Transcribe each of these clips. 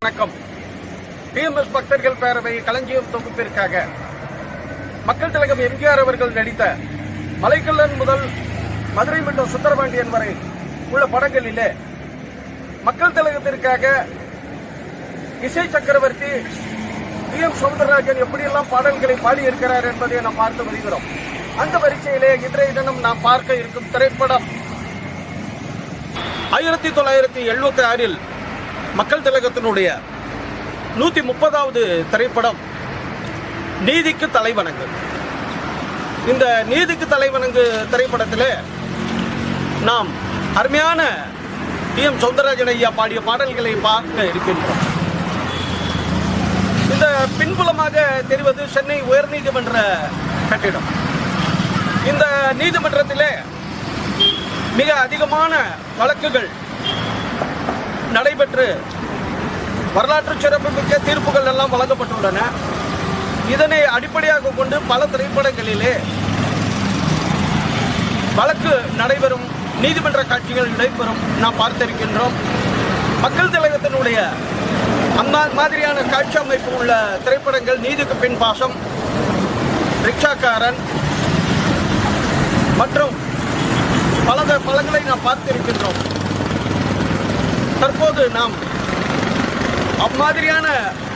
வணக்கம். டிஎம்எஸ் பக்தர்கள் பேரவை களஞ்சியம் தொகுப்பிற்காக மக்கள் திலகம் எம்ஜிஆர் அவர்கள் நடித்த மலைக்கல்லன் முதல் மதுரை மற்றும் சுந்தரபாண்டியன் வரை உள்ள படங்களிலே மக்கள் திலகத்திற்காக இசை சக்கரவர்த்தி டி.எம். சௌந்தரராஜன் எப்படியெல்லாம் பாடல்களை பாடியிருக்கிறார் என்பதை நாம் பார்த்து வருகிறோம். அந்த வரிசையிலே இன்றைய தினம் நாம் பார்க்க இருக்கும் திரைப்படம் 1976 மக்கள் திலகத்தினுடைய 130வது திரைப்படம் நீதிக்கு தலைவணங்கு. இந்த நீதிக்கு தலைவணங்கு திரைப்படத்திலே நாம் அருமையான டி.எம். சௌந்தரராஜன் ஐயா பாடிய பாடல்களை பார்க்க இருக்கின்றோம். இந்த பின்புலமாக தெரிவது சென்னை உயர்நீதிமன்ற கட்டிடம். இந்த நீதிமன்றத்திலே மிக அதிகமான வழக்குகள் நடைபெற்று வரலாற்று சிறப்புமிக்க தீர்ப்புகள் எல்லாம் வழங்கப்பட்டுள்ளன. இதனை அடிப்படையாக கொண்டு பல திரைப்படங்களிலே வழக்கு நடைபெறும், நீதிமன்ற காட்சிகள் நடைபெறும் நாம் பார்த்திருக்கின்றோம். மக்கள் திலகத்தினுடைய அந்த மாதிரியான காட்சி அமைப்பு உள்ள திரைப்படங்கள் நீதிக்கு பின் பாசம், ரிக்ஷாக்காரன் மற்றும் பலங்களை நாம் பார்த்திருக்கின்றோம். தற்போது நாம் அம்மாதிரியான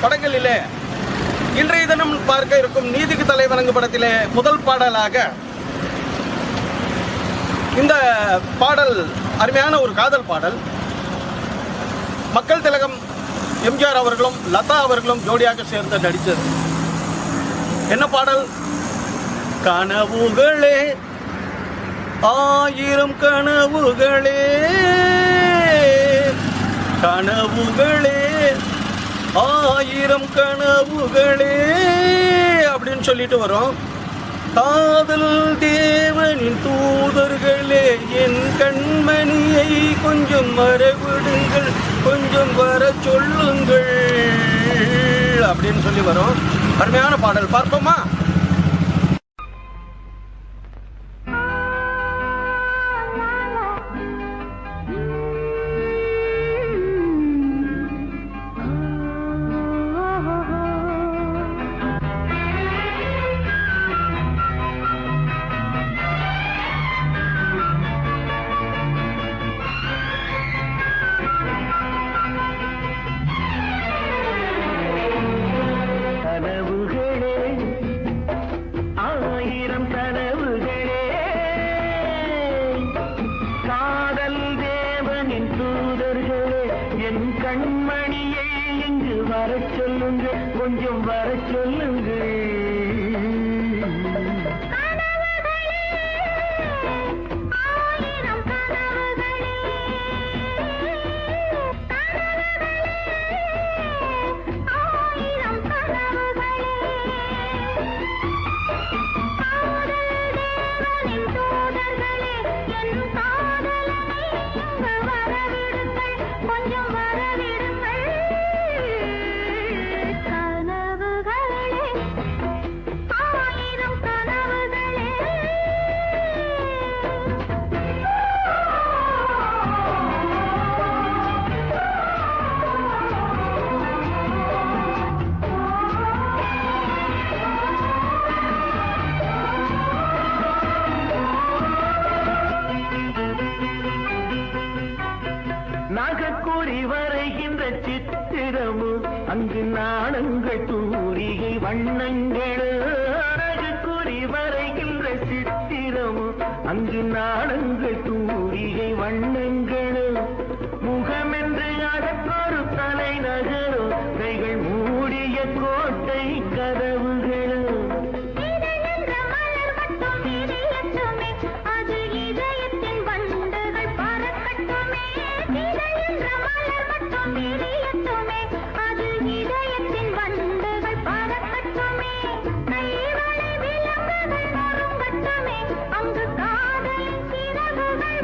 படங்களிலே இன்றைய தினம் பார்க்க இருக்கும் நீதிக்கு தலைவணங்கு படத்திலே முதல் பாடலாக இந்த பாடல் அருமையான ஒரு காதல் பாடல். மக்கள் திலகம் எம்ஜிஆர் அவர்களும் லதா அவர்களும் ஜோடியாக சேர்ந்து நடித்தது. என்ன பாடல்? கனவுகளே ஆயிரம் கனவுகளே கனவுகளே ஆயிரம் கனவுகளே அப்படின்னு சொல்லிட்டு வரும். காதல் தேவனின் தூதர்களே என் கண்மணியை கொஞ்சம் மறவிடுங்கள், கொஞ்சம் வர சொல்லுங்கள் அப்படின்னு சொல்லி வரும். அருமையான பாடல், பார்ப்போமா? கண்மணியை இங்கு வர சொல்லுங்கள், கொஞ்சம் வர சொல்லுங்கள். நாகக்கூறி வரைகின்ற சித்திரமும் அங்கு நாணங்கள் தூரிகை வண்ணங்கள். நாகக்கூறி வரைகின்ற சித்திரமும் அங்கு நாணங்கள் தூரிகை வண்ணங்கள். முகமென்று அதற்கொரு தலைநகரும் கைகள் மூடிய கோட்டை கதவுகளும். அங்கு காதலின் சிறகுகள்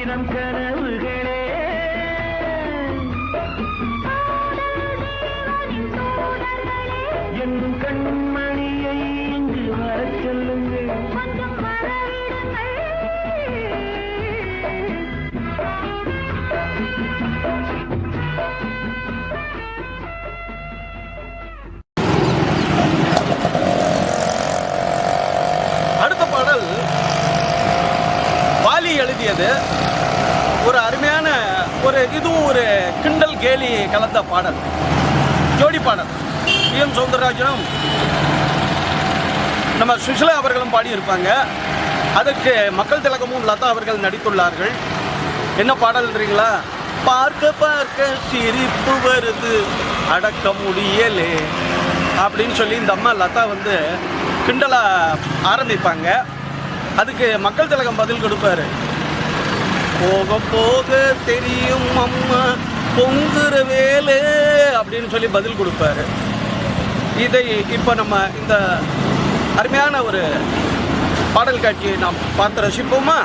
ஆயிரம் கனவுகளே என்னும் கண்மணியை இங்கு வரச் சொல்லுங்கள். அடுத்த பாடல் வாலி எழுதியது. ஒரு அருமையான இதுவும் ஒரு கிண்டல் கேலி கலந்த பாடல், ஜோடி பாடல். எம் சௌந்தரராஜனும் நம்ம சுஷிலா அவர்களும் பாடியிருப்பாங்க. அதற்கு மக்கள் திலகமும் லதா அவர்கள் நடித்துள்ளார்கள். என்ன பாடல்ன்றீங்களா? பார்க்க பார்க்க சிரிப்பு வருது அடக்க முடியலே அப்படின்னு சொல்லி இந்த அம்மா லதா வந்து கிண்டலா ஆரம்பிப்பாங்க. அதுக்கு மக்கள் திலகம் பதில் கொடுப்பாரு. போக போக தெரியும் அம்மா பொங்குற வேலை அப்படின்னு சொல்லி பதில் கொடுப்பாரு. இதை இப்போ நம்ம இந்த அருமையான ஒரு பாடல் காட்சியை நாம் பார்த்து ரசிப்போமா?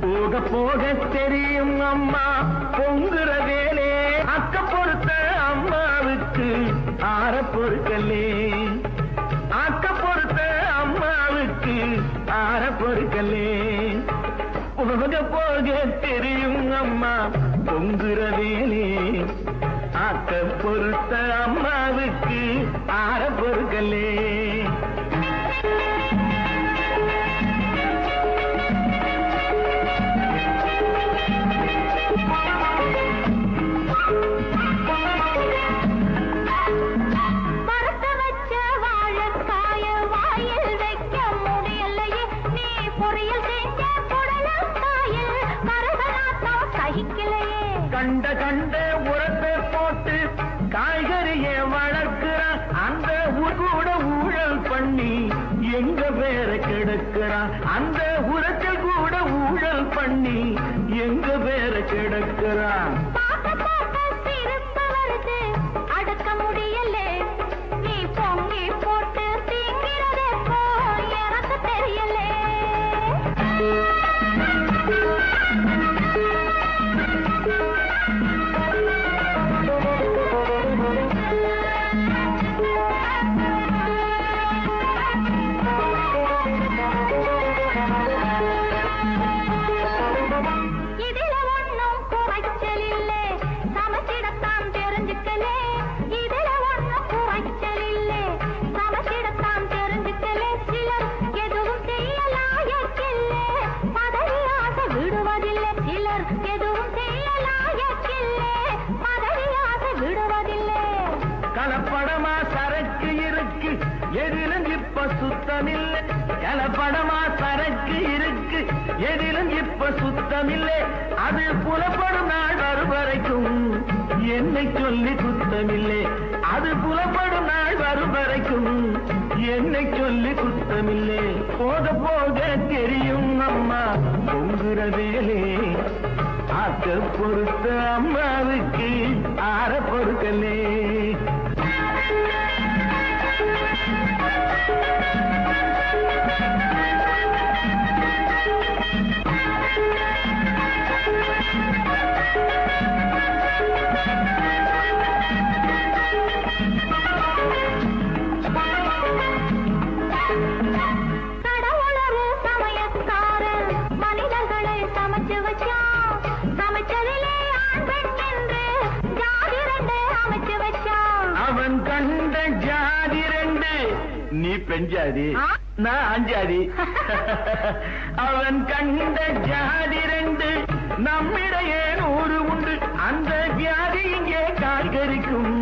போக போக தெரியும் அம்மா பொங்குற வேலே அக்க பொறுத்த அம்மாவுக்கு ஆற பொறுக்கலே அக்க பொறுத்த அம்மாவுக்கு ஆற பொறுக்கலே போக போக தெரியும் அம்மா பொங்குற வேலே அக்க பொறுத்த அம்மாவுக்கு ஆற பொறுக்கலே. கண்ட கண்ட உரத்தை போட்டு காய்கறியை வளர்க்கிறான், அந்த கூட ஊழல் பண்ணி எங்க பேர கெடுக்கிறான், அந்த உரத்தில் கூட ஊழல் பண்ணி எங்க பேர கெடுக்கிறான். அடக்க முடியலே நீ பொங்கி போட்டு தீங்கிறதே போ எனக்கு தெரியலே. கலப்படமா சரக்கு இருக்கு எதிலும் இப்ப சுத்தமில்லை, கலப்படமா சரக்கு இருக்கு எதிலும் இப்ப சுத்தமில்லை, அது புலப்படும் நாள் வரும் வரைக்கும் என்னை சொல்லி குத்தமில்லை, அது புலப்படும் நாள் வரும் வரைக்கும் என்னை சொல்லி குத்தமில்லை. போக போக தெரியும் அம்மா பொங்குற வேலே ஆக்க பொறுத்த அம்மாவுக்கு ஆற பொறுக்கலே. அவன் கண்ட ஜாதி ரெண்டு, நீ பெஞ்சாதி நான் அஞ்சாதி. அவன் கண்ட ஜாதி ரெண்டு, நம்மிடையே 100 உண்டு, அந்த வியாதி இங்கே காய்கறிக்கும்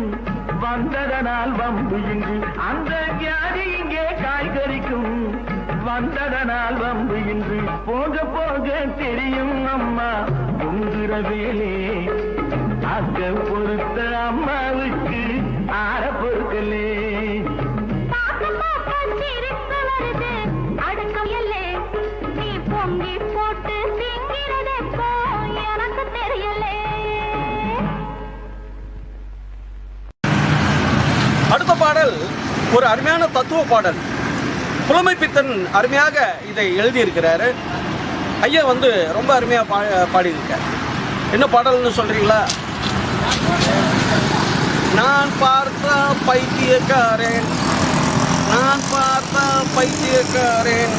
வந்ததனால் வம்பு இங்கு, அந்த வியாதி இங்கே காய்கறிக்கும் வந்ததனால் வம்பு இன்று போக போக தெரியும் அம்மா உங்குற வேலே அக்க பொறுத்த அம்மாவுக்கு ஆற பொறுக்கலே நீ பொங்கி போட்டு திங்கிறதே போ எனக்கு தெரியலே. அடுத்த பாடல் ஒரு அருமையான தத்துவ பாடல். புலமை பித்தன் அருமையாக இதை எழுதியிருக்கிறாரு. ஐயா ரொம்ப அருமையாக பாடியிருக்கார். என்ன பாடல்னு சொல்றீங்களா? நான் பார்த்த பைத்தியக்காரன், நான் பார்த்த பைத்தியக்காரன்,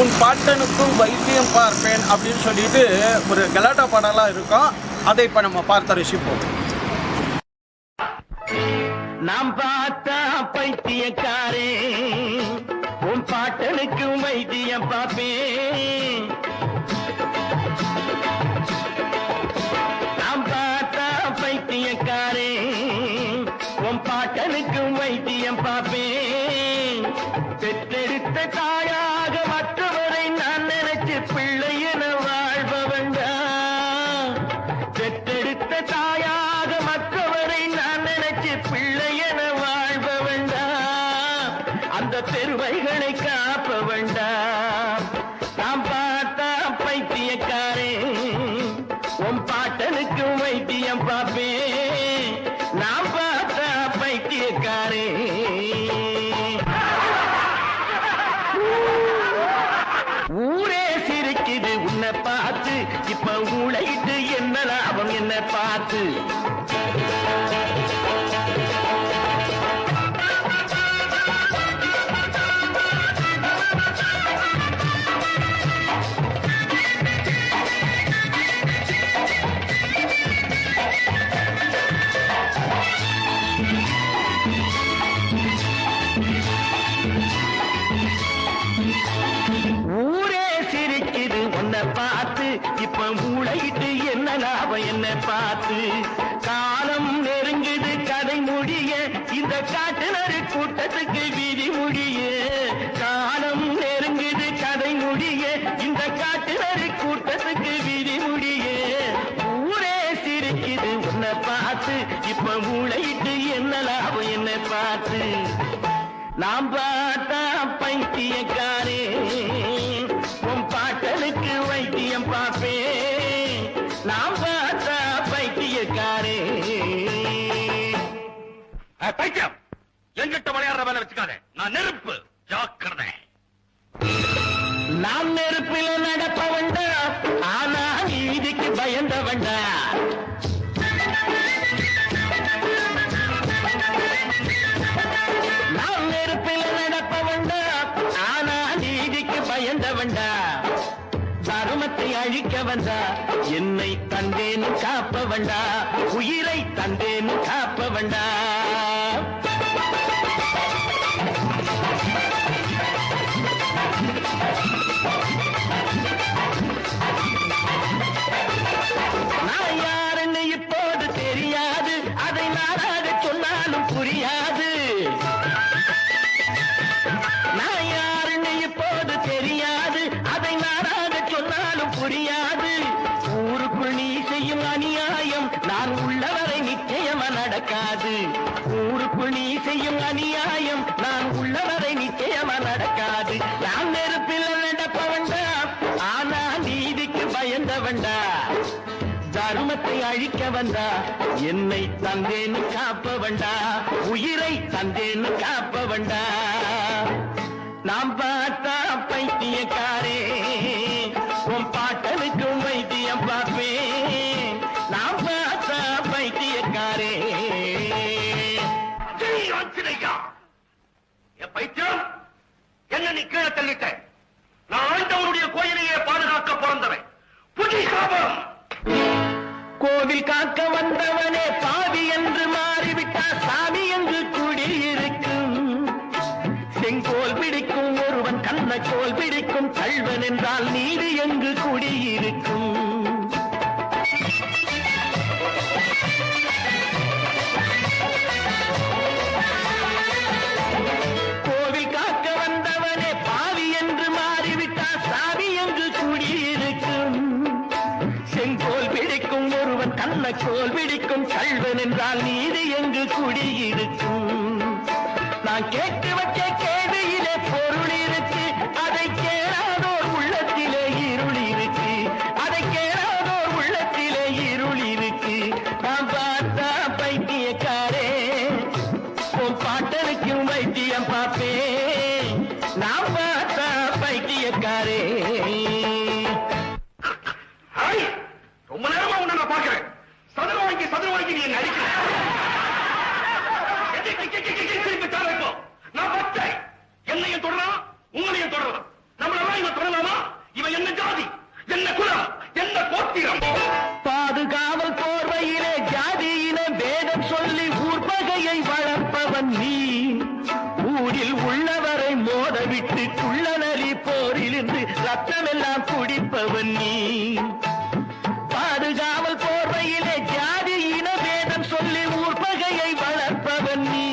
உன் பாட்டனுக்கும் வைத்தியம் பார்ப்பேன் அப்படின்னு சொல்லிட்டு ஒரு கலாட்டா பாடலாக இருக்கும். அதை இப்போ நம்ம பார்த்து ரசிப்போம். நாம் பார்த்தா பைத்தியக்காரே உன் பாட்டனுக்கு வைத்தியம் பார்ப்பேன். நாம் பார்த்தா பைத்தியக்காரே உன் பாட்டனுக்கு வைத்தியம் பார்ப்பேன். பெற்றெடுத்த தாயாக மற்றவரை நான் நினைச்சு பிள்ளை என வாழ்ப வேண்டாம். பெற்றெடுத்த தாயாக மற்றவரை நான் நினைச்சு பிள்ளை என வாழ்ப வேண்டாம். அந்த பெருமைகளை காப்ப வேண்டாம். நாம் பார்த்தா பைத்தியக்காரே உன் பாட்டனுக்கு வைத்தியம் பார்ப்பேன். நாம் பார்த்தா பைத்தியக்காரே. ஊரே சிரிக்குது உன்னை பார்த்து, இப்ப ஊழையிட்டு என்ன லாபம் என்ன பார்த்து. ஊரே சிரிக்குது உன்னை பார்த்து, இப்ப மூளையிட்டு என்ன லாபம் என்ன பார்த்து. காலம் நெருங்குது கதை முடிய, இந்த காட்டுநரு கூட்டத்துக்கு விதி முடிய. காலம் நெருங்குது கதை முடிய, இந்த காட்டுநரு கூட்டத்துக்கு விதி முடிய. ஊரே சிரிக்குது உன்னை பார்த்து, இப்ப மூளையிட்டு என்ன லாபம் என்ன பார்த்து. நாம் பார்த்தா பைத்தியக்காரே உன் பாட்டனுக்கு வைத்தியம் பார்ப்பேன். நாம் பார்த்தா பைத்தியக்காரே. பைத்தியம் எங்கிட்ட விளையாடுற வேலை வச்சுக்காத. நான் நெருப்பு, ஜாக்கிரதை. நாம் நெருப்பில நடப்ப வேண்டாம், ஆனா நீதிக்கு பயந்த வேண்டாம். நாம் நெருப்பில நடப்ப வேண்டாம், ஆனா நீதிக்கு பயந்த வேண்டாம். தர்மத்தை அழிக்க வந்தா என்னை தந்தேன்னு காப்ப வேண்டா, உயிரை தந்தேன்னு காப்ப வேண்டா. நான் யாருன்னு இப்போது தெரியாது, அதை நானாக சொன்னாலும் புரியாது. நான் யாருன்னு இப்போது தெரியாது, அதை நானாக சொன்னாலும் புரியாது. ஊருக்குள் நீ செய்யும் அநியாயம் நான் உள்ளவரை நிச்சயமா நடக்காது. ஊருக்குள் நீ செய்யும் அநியாயம் நான் உள்ளவரை நிச்சயமா நடக்காது. நான் நெருப்பில் நடப்ப வேண்டாம், ஆனா நீதிக்கு பயந்த வேண்டாம். தர்மத்தை அழிக்க வந்தா என்னை தந்தேன்னு காப்ப வேண்டா, உயிரை தந்தேன்னு காப்ப வேண்டா. நாம் பார்த்தா பைத்தியக்காரே உன் பாட்டனுக்கும் வைத்தியம் பார்ப்பேன். நாம் பார்த்தா பைத்தியக்காரே. பைத்தியம் என்ன நீ கீழே தள்ளிட்ட. நான் ஆண்டவனுடைய கோயிலையே பாதுகாக்க பிறந்தவன். புதிய சாபம். கோவில் காக்க வந்தவனே பாவி என்று மாறிவிட்டார். சாமி என்று குடியிருக்கும். செங்கோல் பிடிக்கும் ஒருவன் கண்ணக்கோல் பிடிக்கும். கள்வன் என்றால் நீதி எங்கு குடியிருக்கும். கோவில் காக்க வந்தவனே பாவி என்று தன்னை கோல் பிடிக்கும் கள்வன் என்றால் நீதி எங்கு குடியிருக்கும் நான் கேட்டு வச்ச கேள்வியிலே பொருள் இருக்கு அதை கேளாதோர் உள்ளத்திலே இருள் இருக்கு அதை கேளாதோர் உள்ளத்திலே இருள் இருக்கு நான் பார்த்தா பைத்தியக்காரே உன் பாட்டனுக்கும் வைத்தியம் பார்ப்பேன் நான் பார்த்தா பைத்தியக்காரே ரொம்ப நேரமா உன்னை நான் பார்க்கிறேன் சதுர வாங்கி நீ என்ன அடிக்கிற நான் பார்த்தேன் என்னையும் தொடரலாம் உங்களையும் தொடரலாம் நம்மளெல்லாம் இவன் தொடரலாமா இவன் என்ன ஜாதி என்ன குலம் என்ன கோத்திரம் பாதுகாவல் போர்வையிலே ஜாதியின வேதம் சொல்லி ஊர்பகையை வளர்ப்பவன் நீ ஊரில் உள்ளவரை மோதவிட்டு குள்ளநலி போரிலிருந்து ரத்தமெல்லாம் குடிப்பவன் நீ பாதுகாவல் போர்வையிலே ஜாதியின வேதம் சொல்லி ஊர்பகையை வளர்ப்பவன் நீ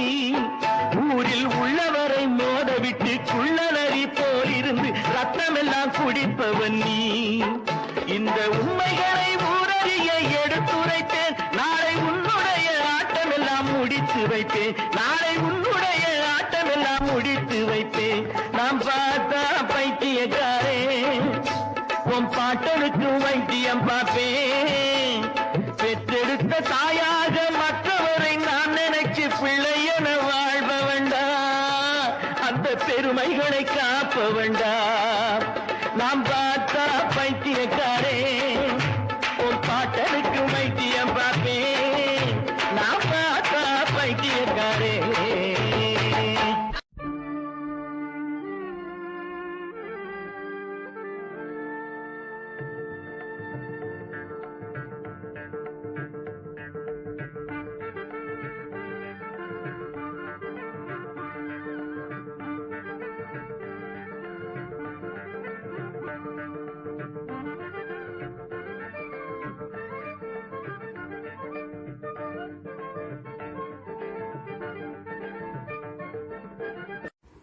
ஊரில் உள்ளவரை மோதவிட்டு குள்ளநரி போலிருந்து ரத்தமெல்லாம் குடிப்பவன் நீ இந்த உண்மைகளை ஊரறிய எடுத்துரைத்தேன் நாளை உன்னுடைய ஆட்டமெல்லாம் முடித்து வைப்பேன் நாளை உன்னுடைய ஆட்டமெல்லாம் முடித்து வைப்பேன் நாம் பார்த்தா பைத்தியக்காரே உன் பாட்டனுக்கு வைத்தியம் பார்ப்பேன் பெற்றெடுத்த தாயாக மற்றவரை நான் நினைச்சு பிள்ளையன வாழ்பவண்டா அந்த பெருமைகளை காப்பவண்டா